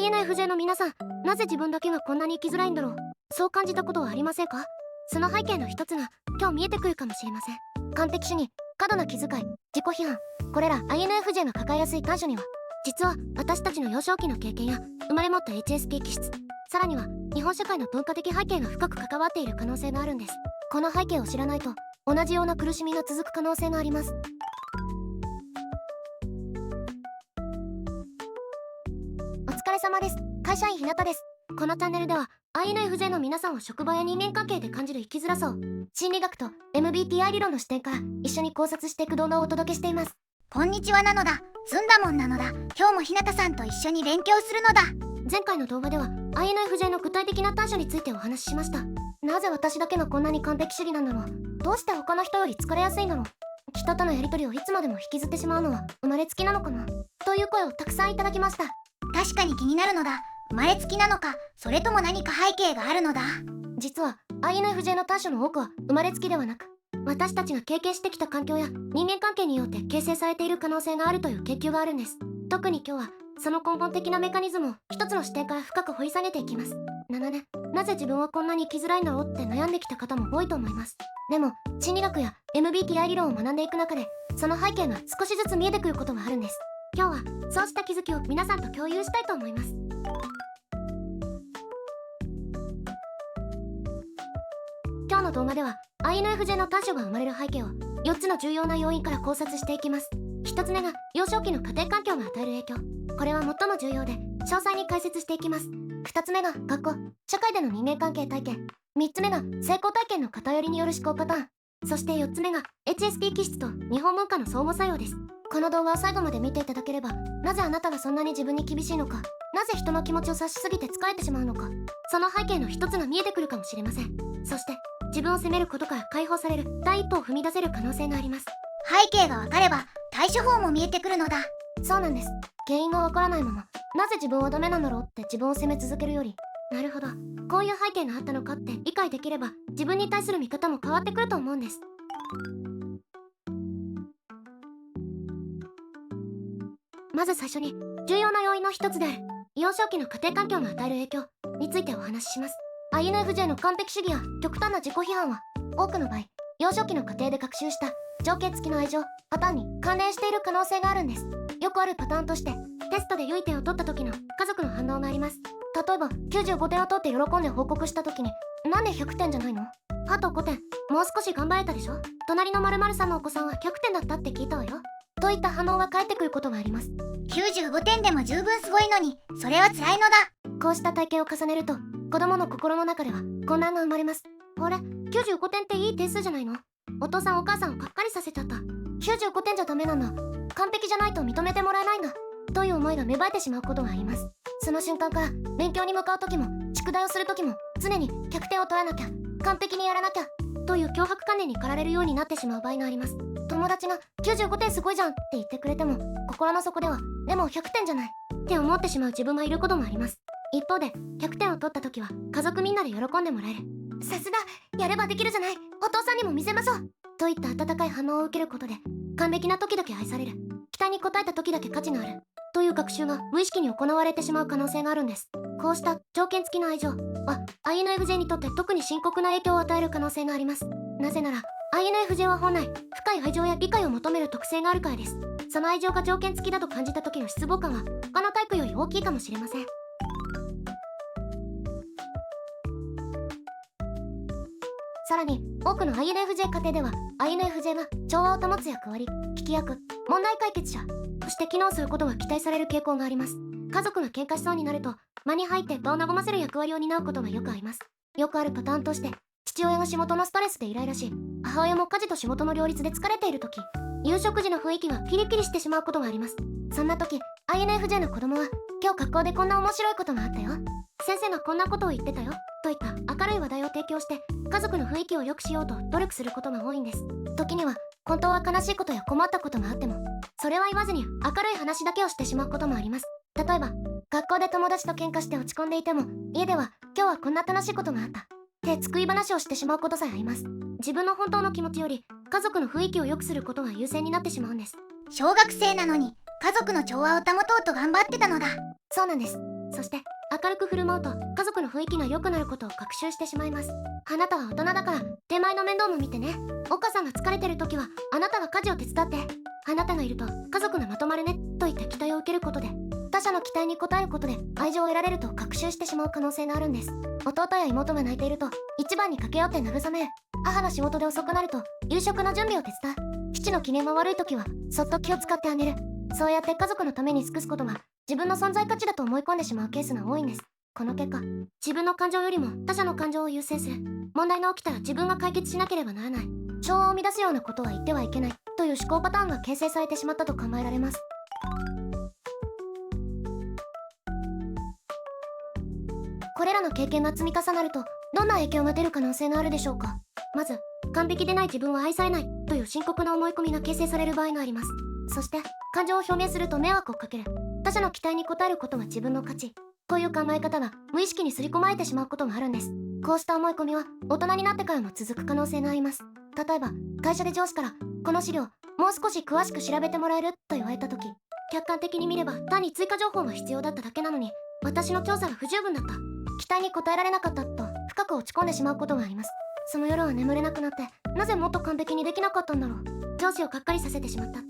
INFJ の皆さん、なぜ自分だけがこんなに生きづらいんだろう。そう感じたことはありませんか？その背景の一つが今日見えてくるかもしれません。完璧主義、過度な気遣い、自己批判、これら INFJ が抱えやすい短所には、実は私たちの幼少期の経験や生まれ持った HSP 気質、さらには日本社会の文化的背景が深く関わっている可能性があるんです。この背景を知らないと同じような苦しみが続く可能性があります。お疲れ様です。会社員ひなたです。このチャンネルでは INFJ の皆さんを職場や人間関係で感じる生きづらさを心理学と MBTI 理論の視点から一緒に考察していく動画をお届けしています。こんにちはなのだ。ずんだもんなのだ。今日もひなたさんと一緒に勉強するのだ。前回の動画では INFJ の具体的な短所についてお話ししました。なぜ私だけがこんなに完璧主義なんだろう。どうして他の人より疲れやすいんだろう。人とのやりとりをいつまでも引きずってしまうのは生まれつきなのかな、という声をたくさんいただきました。確かに気になるのだ。生まれつきなのか、それとも何か背景があるのだ。実は INFJ の短所の多くは生まれつきではなく、私たちが経験してきた環境や人間関係によって形成されている可能性があるという研究があるんです。特に今日はその根本的なメカニズムを一つの視点から深く掘り下げていきます。7年、なぜ自分はこんなに生きづらいんだろうって悩んできた方も多いと思います。でも心理学や MBTI 理論を学んでいく中でその背景が少しずつ見えてくることがあるんです。今日はそうした気づきを皆さんと共有したいと思います。今日の動画では INFJ の短所が生まれる背景を4つの重要な要因から考察していきます。1つ目が幼少期の家庭環境が与える影響。これは最も重要で詳細に解説していきます。2つ目が学校、社会での人間関係体験。3つ目が成功体験の偏りによる思考パターン。そして4つ目が HSP 気質と日本文化の相互作用です。この動画を最後まで見ていただければ、なぜあなたがそんなに自分に厳しいのか、なぜ人の気持ちを察しすぎて疲れてしまうのか、その背景の一つが見えてくるかもしれません。そして自分を責めることから解放される第一歩を踏み出せる可能性があります。背景がわかれば対処法も見えてくるのだ。そうなんです。原因がわからないままなぜ自分はダメなんだろうって自分を責め続けるより、なるほど、こういう背景があったのかって理解できれば自分に対する見方も変わってくると思うんです。まず最初に重要な要因の一つである幼少期の家庭環境が与える影響についてお話しします。 INFJ の完璧主義や極端な自己批判は多くの場合幼少期の家庭で学習した条件付きの愛情パターンに関連している可能性があるんです。よくあるパターンとしてテストで良い点を取った時の家族の反応があります。例えば95点を取って喜んで報告した時に、なんで100点じゃないの、あと5点もう少し頑張れたでしょ、隣の〇〇さんのお子さんは100点だったって聞いたわよ、といった反応が返ってくることがあります。95点でも十分すごいのに、それは辛いのだ。こうした体験を重ねると子供の心の中では混乱が生まれます。あれ、95点っていい点数じゃないの、お父さんお母さんをがっかりさせちゃった、95点じゃダメなんだ、完璧じゃないと認めてもらえないんだという思いが芽生えてしまうことがあります。その瞬間から勉強に向かう時も宿題をする時も常に100点を取らなきゃ、完璧にやらなきゃという脅迫観念に駆られるようになってしまう場合があります。友達が95点すごいじゃんって言ってくれても心の底ではでも100点じゃないって思ってしまう自分がいることもあります。一方で100点を取った時は家族みんなで喜んでもらえる、さすがやればできるじゃない、お父さんにも見せましょうといった温かい反応を受けることで完璧な時だけ愛される、期待に応えた時だけ価値があるという学習が無意識に行われてしまう可能性があるんです。こうした条件付きの愛情は INFJ にとって特に深刻な影響を与える可能性があります。なぜなら INFJ は本来深い愛情や理解を求める特性があるからです。その愛情が条件付きだと感じた時の失望感は他のタイプより大きいかもしれません。さらに多くの INFJ 家庭では INFJ が調和を保つ役割、聞き役、問題解決者として機能することが期待される傾向があります。家族が喧嘩しそうになると間に入って場を和ませる役割を担うことがよくあります。よくあるパターンとして父親が仕事のストレスでイライラし、母親も家事と仕事の両立で疲れている時、夕食時の雰囲気がキリキリしてしまうことがあります。そんな時 INFJ の子供は今日学校でこんな面白いことがあったよ、先生がこんなことを言ってたよといった明るい話題を提供して家族の雰囲気を良くしようと努力することが多いんです。時には本当は悲しいことや困ったことがあってもそれは言わずに明るい話だけをしてしまうこともあります。例えば学校で友達と喧嘩して落ち込んでいても家では今日はこんな楽しいことがあったって作り話をしてしまうことさえあります。自分の本当の気持ちより家族の雰囲気を良くすることが優先になってしまうんです。小学生なのに家族の調和を保とうと頑張ってたのだ。そうなんです。そして明るく振る舞うと家族の雰囲気が良くなることを学習してしまいます。あなたは大人だから手前の面倒も見てね。お母さんが疲れてる時はあなたが家事を手伝って。あなたがいると家族がまとまるねといった期待を受けることで、他者の期待に応えることで愛情を得られると学習してしまう可能性があるんです。弟や妹が泣いていると一番に駆け寄って慰める。母が仕事で遅くなると夕食の準備を手伝う。父の機嫌が悪い時はそっと気を使ってあげる。そうやって家族のために尽くすことが自分の存在価値だと思い込んでしまうケースが多いんです。この結果、自分の感情よりも他者の感情を優先する。問題が起きたら自分が解決しなければならない。調和を乱すようなことは言ってはいけないという思考パターンが形成されてしまったと考えられます。これらの経験が積み重なるとどんな影響が出る可能性があるでしょうか。まず、完璧でない自分は愛されないという深刻な思い込みが形成される場合があります。そして感情を表明すると迷惑をかける。他者の期待に応えることが自分の価値という考え方が無意識に刷り込まれてしまうことがあるんです。こうした思い込みは大人になってからも続く可能性があります。例えば会社で上司からこの資料もう少し詳しく調べてもらえると言われた時、客観的に見れば単に追加情報が必要だっただけなのに私の調査が不十分だった、期待に応えられなかったと深く落ち込んでしまうことがあります。その夜は眠れなくなって、なぜもっと完璧にできなかったんだろう、上司をがっかりさせてしまったと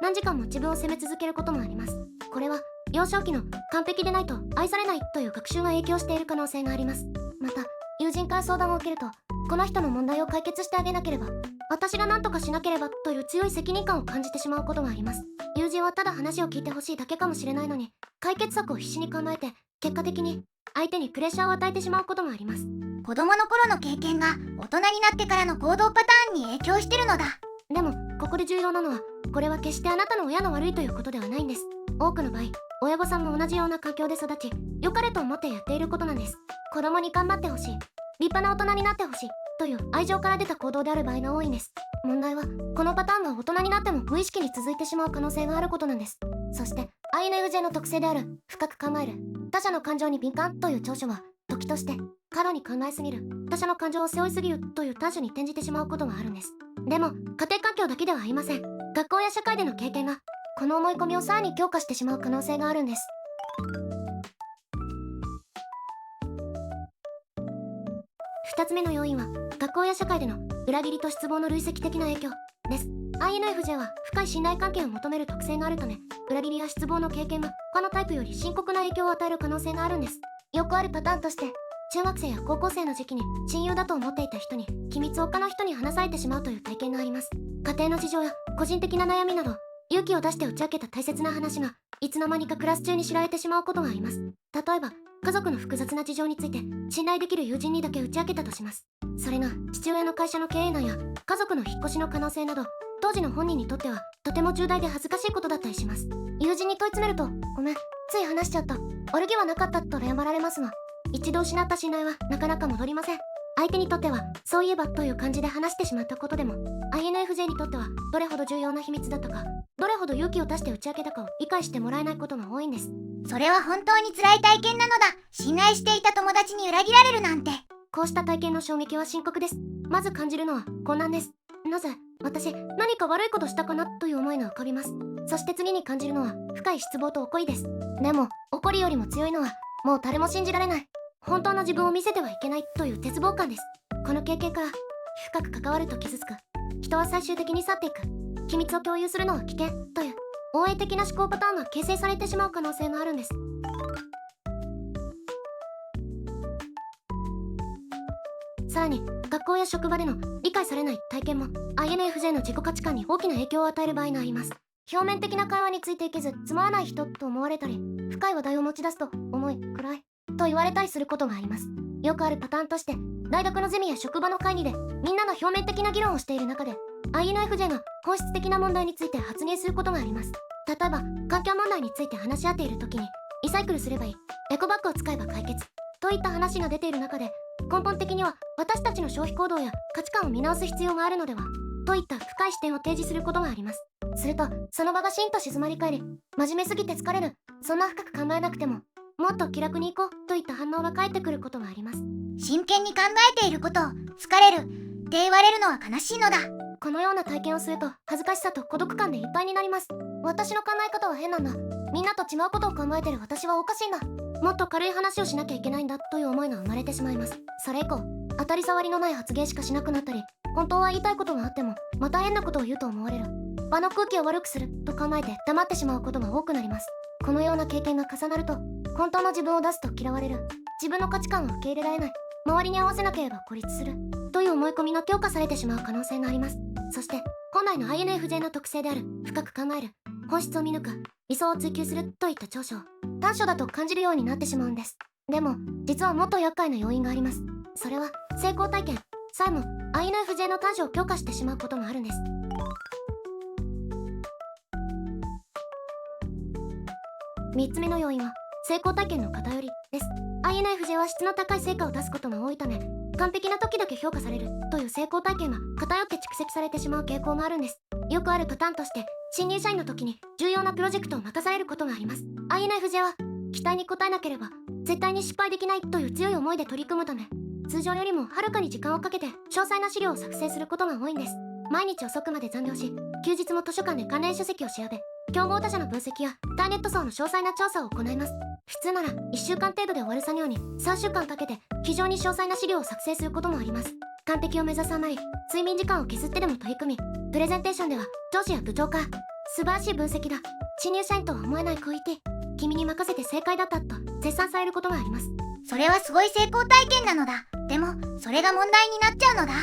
何時間も自分を責め続けることもあります。これは幼少期の完璧でないと愛されないという学習が影響している可能性があります。また友人から相談を受けると、この人の問題を解決してあげなければ、私が何とかしなければという強い責任感を感じてしまうことがあります。友人はただ話を聞いてほしいだけかもしれないのに、解決策を必死に考えて結果的に相手にプレッシャーを与えてしまうこともあります。子供の頃の経験が大人になってからの行動パターンに影響してるのだ。でもここで重要なのは、これは決してあなたの親の悪いということではないんです。多くの場合、親御さんも同じような環境で育ち、良かれと思ってやっていることなんです。子供に頑張ってほしい、立派な大人になってほしいという愛情から出た行動である場合が多いんです。問題はこのパターンが大人になっても無意識に続いてしまう可能性があることなんです。そして INFJ の特性である深く考える、他者の感情に敏感という長所は時として過度に考えすぎる、他者の感情を背負いすぎるという短所に転じてしまうことがあるんです。でも家庭環境だけではありません。学校や社会での経験がこの思い込みをさらに強化してしまう可能性があるんです。2つ目の要因は学校や社会での裏切りと失望の累積的な影響です。 INFJ は深い信頼関係を求める特性があるため、裏切りや失望の経験が他のタイプより深刻な影響を与える可能性があるんです。よくあるパターンとして、中学生や高校生の時期に親友だと思っていた人に機密を他の人に話されてしまうという体験があります。家庭の事情や個人的な悩みなど、勇気を出して打ち明けた大切な話がいつの間にかクラス中に知られてしまうことがあります。例えば家族の複雑な事情について信頼できる友人にだけ打ち明けたとします。それが父親の会社の経営難や家族の引っ越しの可能性など、当時の本人にとってはとても重大で恥ずかしいことだったりします。友人に問い詰めると、ごめん、つい話しちゃった、悪気はなかったと謝られますが、一度失った信頼はなかなか戻りません。相手にとってはそういえばという感じで話してしまったことでも、 INFJ にとってはどれほど重要な秘密だったか、どれほど勇気を出して打ち明けたかを理解してもらえないことが多いんです。それは本当に辛い体験なのだ。信頼していた友達に裏切られるなんて。こうした体験の衝撃は深刻です。まず感じるのは混乱です。なぜ私何か悪いことしたかなという思いが浮かびます。そして次に感じるのは深い失望と怒りです。でも怒りよりも強いのは、もう誰も信じられない、本当の自分を見せてはいけないという絶望感です。この経験から深く関わると傷つく、人は最終的に去っていく、機密を共有するのは危険という応援的な思考パターンが形成されてしまう可能性があるんです。さらに学校や職場での理解されない体験も INFJ の自己価値観に大きな影響を与える場合があります。表面的な会話についていけずつまらない人と思われたり、深い話題を持ち出すと重い、暗いと言われたりすることがあります。よくあるパターンとして、大学のゼミや職場の会議でみんなが表面的な議論をしている中で INFJ が本質的な問題について発言することがあります。例えば環境問題について話し合っている時に、リサイクルすればいい、エコバッグを使えば解決といった話が出ている中で、根本的には私たちの消費行動や価値観を見直す必要があるのではといった深い視点を提示することがあります。するとその場がしんと静まり返り、真面目すぎて疲れる、そんな深く考えなくてももっと気楽に行こうといった反応が返ってくることがあります。真剣に考えていることを疲れるって言われるのは悲しいのだ。このような体験をすると恥ずかしさと孤独感でいっぱいになります。私の考え方は変なんだ、みんなと違うことを考えてる私はおかしいんだもっと軽い話をしなきゃいけないんだという思いが生まれてしまいます。それ以降当たり障りのない発言しかしなくなったり、本当は言いたいことがあってもまた変なことを言うと思われる、場の空気を悪くすると考えて黙ってしまうことが多くなります。このような経験が重なると、本当の自分を出すと嫌われる、自分の価値観を受け入れられない、周りに合わせなければ孤立するという思い込みが強化されてしまう可能性があります。そして本来の INFJ の特性である深く考える、本質を見抜く、理想を追求するといった長所を短所だと感じるようになってしまうんです。でも実はもっと厄介な要因があります。それは成功体験さえも INFJ の短所を強化してしまうことがあるんです。3つ目の要因は成功体験の偏りです。 INFJ は質の高い成果を出すことが多いため、完璧な時だけ評価されるという成功体験が偏って蓄積されてしまう傾向があるんです。よくあるパターンとして、新入社員の時に重要なプロジェクトを任されることがあります。 INFJ は期待に応えなければ絶対に失敗できないという強い思いで取り組むため、通常よりもはるかに時間をかけて詳細な資料を作成することが多いんです。毎日遅くまで残業し、休日も図書館で関連書籍を調べ、競合他社の分析やターゲット層の詳細な調査を行います。普通なら1週間程度で終わる作業に3週間かけて非常に詳細な資料を作成することもあります。完璧を目指さない、睡眠時間を削ってでも取り組み、プレゼンテーションでは上司や部長から素晴らしい分析だ、新入社員とは思えないクオリティ、君に任せて正解だったと絶賛されることがあります。それはすごい成功体験なのだ。でもそれが問題になっちゃうのだ。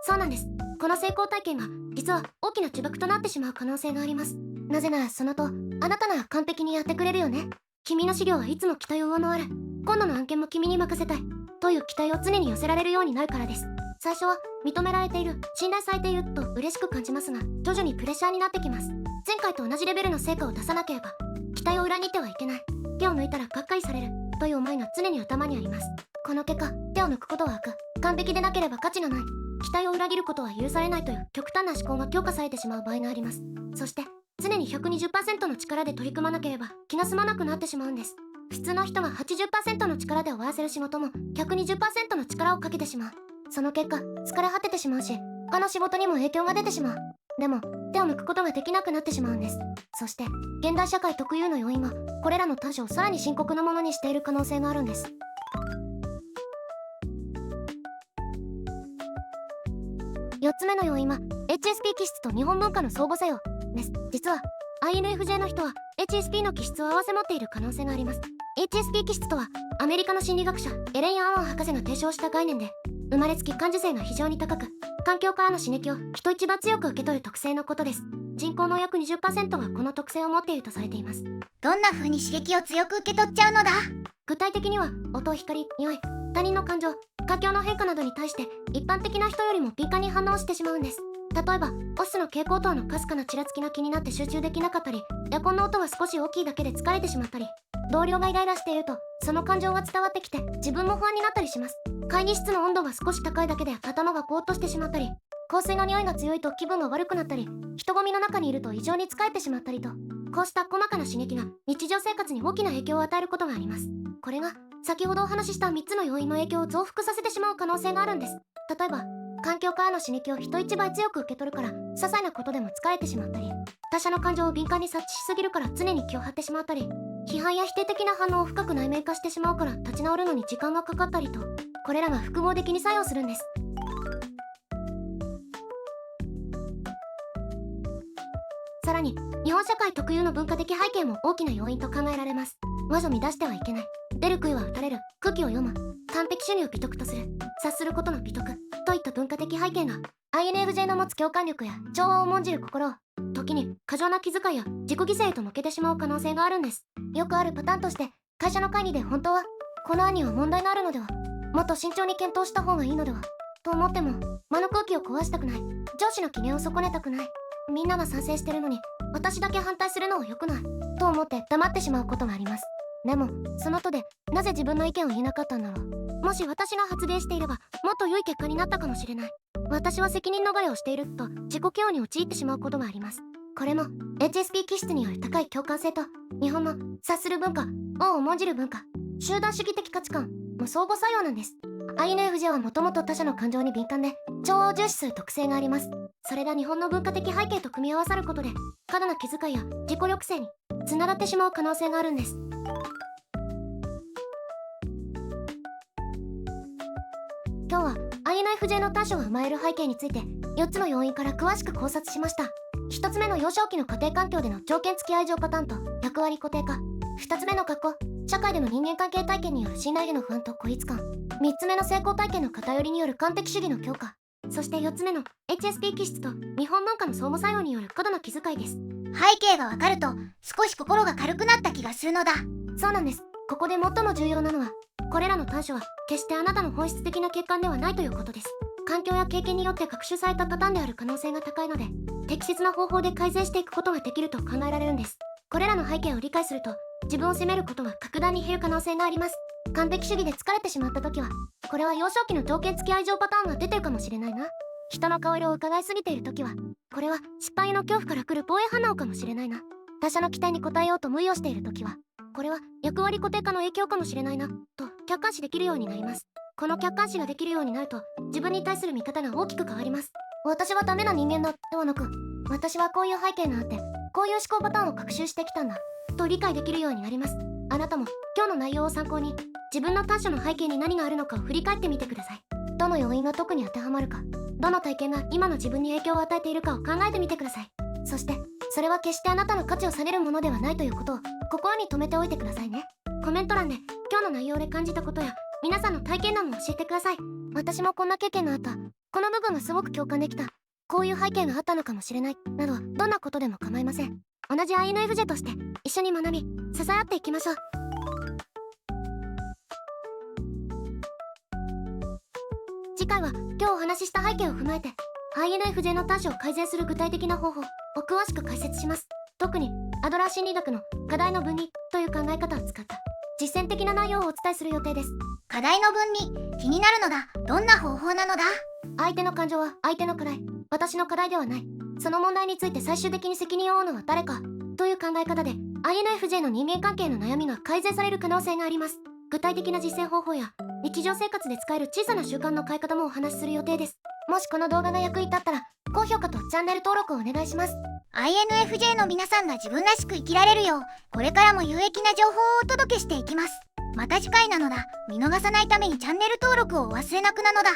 そうなんです。この成功体験が実は大きな呪縛となってしまう可能性があります。なぜならそのと、あなたなら完璧にやってくれるよね、君の資料はいつも期待を上回る、今度の案件も君に任せたいという期待を常に寄せられるようになるからです。最初は認められている、信頼されていると嬉しく感じますが、徐々にプレッシャーになってきます。前回と同じレベルの成果を出さなければ期待を裏切ってはいけない、手を抜いたらがっかりされるという思いが常に頭にあります。この結果、手を抜くことは悪、完璧でなければ価値がない、期待を裏切ることは許されないという極端な思考が強化されてしまう場合があります。そして常に 120% の力で取り組まなければ気が済まなくなってしまうんです。普通の人が 80% の力で終わらせる仕事も 120% の力をかけてしまう。その結果疲れ果ててしまうし、他の仕事にも影響が出てしまう。でも手を抜くことができなくなってしまうんです。そして現代社会特有の要因はこれらの短所をさらに深刻なものにしている可能性があるんです。4つ目の要因は HSP 気質と日本文化の相互作用です。実は INFJ の人は HSP の気質を併せ持っている可能性があります。 HSP 気質とはアメリカの心理学者エレン・アワン博士が提唱した概念で、生まれつき感受性が非常に高く、環境からの刺激を人一倍強く受け取る特性のことです。人口の約 20% がこの特性を持っているとされています。どんな風に刺激を強く受け取っちゃうのだ。具体的には音、光、匂い、他人の感情、環境の変化などに対して一般的な人よりも敏感に反応してしまうんです。例えばオフィスの蛍光灯のかすかなちらつきが気になって集中できなかったり、エアコンの音が少し大きいだけで疲れてしまったり、同僚がイライラしているとその感情が伝わってきて自分も不安になったりします。会議室の温度が少し高いだけで頭がぼーっとしてしまったり、香水の匂いが強いと気分が悪くなったり、人混みの中にいると異常に疲れてしまったりと、こうした細かな刺激が日常生活に大きな影響を与えることがあります。これが先ほどお話しした3つの要因の影響を増幅させてしまう可能性があるんです。例えば環境からの刺激を人一倍強く受け取るから些細なことでも疲れてしまったり、他者の感情を敏感に察知しすぎるから常に気を張ってしまったり、批判や否定的な反応を深く内面化してしまうから立ち直るのに時間がかかったりと、これらが複合的に作用するんです。さらに日本社会特有の文化的背景も大きな要因と考えられます。魔女乱してはいけない、出る杭は打たれる、空気を読む、完璧主義を美徳とする、察することの美徳といった文化的背景が INFJ の持つ共感力や調和を重んじる心を時に過剰な気遣いや自己犠牲へと向けてしまう可能性があるんです。よくあるパターンとして、会社の会議で本当はこの案には問題があるのでは、もっと慎重に検討した方がいいのではと思っても、場の空気を壊したくない、上司の機嫌を損ねたくない、みんなが賛成してるのに私だけ反対するのは良くないと思って黙ってしまうことがあります。でもその後でなぜ自分の意見を言えなかったんだろう、もし私が発言していればもっと良い結果になったかもしれない、私は責任逃れをしていると自己嫌悪に陥ってしまうことがあります。これも HSP 気質による高い共感性と日本の察する文化を重んじる文化、集団主義的価値観の相互作用なんです。 INFJ はもともと他者の感情に敏感で調和を重視する特性があります。それが日本の文化的背景と組み合わさることで過度な気遣いや自己抑制につながってしまう可能性があるんです。今日は INFJ の短所が生まれる背景について4つの要因から詳しく考察しました。1つ目の幼少期の家庭環境での条件付き愛情パターンと役割固定化。2つ目の学校社会での人間関係体験による信頼への不安と孤立感。3つ目の成功体験の偏りによる完璧主義の強化。そして4つ目の HSP 気質と日本文化の相互作用による過度な気遣いです。背景がわかると少し心が軽くなった気がするのだ。そうなんです。ここで最も重要なのは、これらの短所は決してあなたの本質的な欠陥ではないということです。環境や経験によって学習されたパターンである可能性が高いので、適切な方法で改善していくことができると考えられるんです。これらの背景を理解すると、自分を責めることが格段に減る可能性があります。完璧主義で疲れてしまった時は、これは幼少期の条件付き愛情パターンが出てるかもしれないな。人の顔色を伺いすぎている時は、これは失敗への恐怖から来る防衛反応かもしれないな。他者の期待に応えようと無理をしている時は、これは役割固定化の影響かもしれないなと客観視できるようになります。この客観視ができるようになると、自分に対する見方が大きく変わります。私はダメな人間だではなく、私はこういう背景があって、こういう思考パターンを学習してきたんだと理解できるようになります。あなたも今日の内容を参考に、自分の短所の背景に何があるのかを振り返ってみてください。どの要因が特に当てはまるか、どの体験が今の自分に影響を与えているかを考えてみてください。そしてそれは決してあなたの価値を下げるものではないということを心に留めておいてくださいね。コメント欄で今日の内容で感じたことや皆さんの体験談も教えてください。私もこんな経験があった、この部分がすごく共感できた、こういう背景があったのかもしれないなど、どんなことでも構いません。同じ INFJ として一緒に学び支え合っていきましょう。次回は今日お話しした背景を踏まえて INFJ の短所を改善する具体的な方法を詳しく解説します。特にアドラー心理学の課題の分離という考え方を使った実践的な内容をお伝えする予定です。課題の分離、気になるのだ。どんな方法なのだ？相手の感情は相手の課題、私の課題ではない。その問題について最終的に責任を負うのは誰かという考え方で INFJ の人間関係の悩みが改善される可能性があります。具体的な実践方法や日常生活で使える小さな習慣の変え方もお話しする予定です。もしこの動画が役に立ったら高評価とチャンネル登録をお願いします。 INFJ の皆さんが自分らしく生きられるよう、これからも有益な情報をお届けしていきます。また次回なのだ。見逃さないためにチャンネル登録をお忘れなくなのだ。